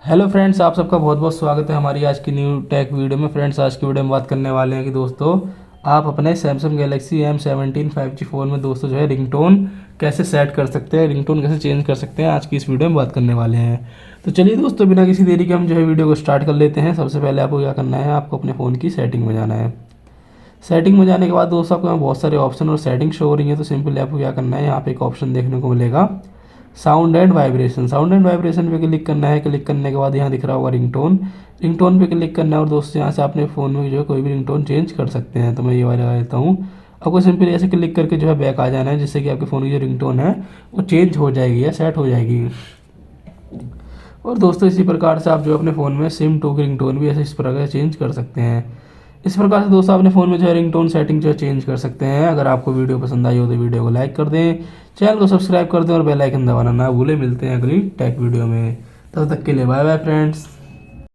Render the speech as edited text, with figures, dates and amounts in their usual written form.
Hello friends, आप सबका बहुत बहुत स्वागत है हमारी आज की न्यू टेक वीडियो में। फ्रेंड्स, आज की वीडियो में बात करने वाले हैं कि दोस्तों आप अपने Samsung Galaxy M17 5G phone में दोस्तों जो है रिंगटोन कैसे सेट कर सकते हैं, रिंगटोन कैसे चेंज कर सकते हैं, आज की इस वीडियो में बात करने वाले हैं। तो चलिए दोस्तों, बिना किसी देरी के हम जो है वीडियो को स्टार्ट कर लेते हैं। सबसे पहले आपको क्या करना है, आपको अपने फ़ोन की सेटिंग में जाना है। सेटिंग में जाने के बाद दोस्तों आपको यहाँ बहुत सारे ऑप्शन और सेटिंग शो हो रही है। तो सिंपली आपको क्या करना है, यहाँ पे एक ऑप्शन देखने को मिलेगा sound and vibration. Sound and vibration पे क्लिक करना है। क्लिक करने के बाद यहाँ दिख रहा होगा रिंगटोन। रिंगटोन पे क्लिक करना है और दोस्तों यहाँ से अपने फ़ोन में जो है कोई भी रिंगटोन चेंज कर सकते हैं। तो मैं ये वाला लगा देता हूँ। आपको सिंपली ऐसे क्लिक करके जो है बैक आ जाना है, जिससे कि आपके फ़ोन की जो रिंगटोन है वो चेंज हो जाएगी या सेट हो जाएगी। और दोस्तों इसी प्रकार से आप जो अपने फ़ोन में सिम टू की रिंगटोन भी ऐसे इस प्रकार से चेंज कर सकते हैं। इस प्रकार से दोस्तों अपने फ़ोन में जो है रिंगटोन सेटिंग जो है चेंज कर सकते हैं। अगर आपको वीडियो पसंद आई हो तो वीडियो को लाइक कर दें, चैनल को सब्सक्राइब कर दें और बेल आइकन दबाना ना भूलें। मिलते हैं अगली टेक वीडियो में, तब तक के लिए बाय बाय फ्रेंड्स।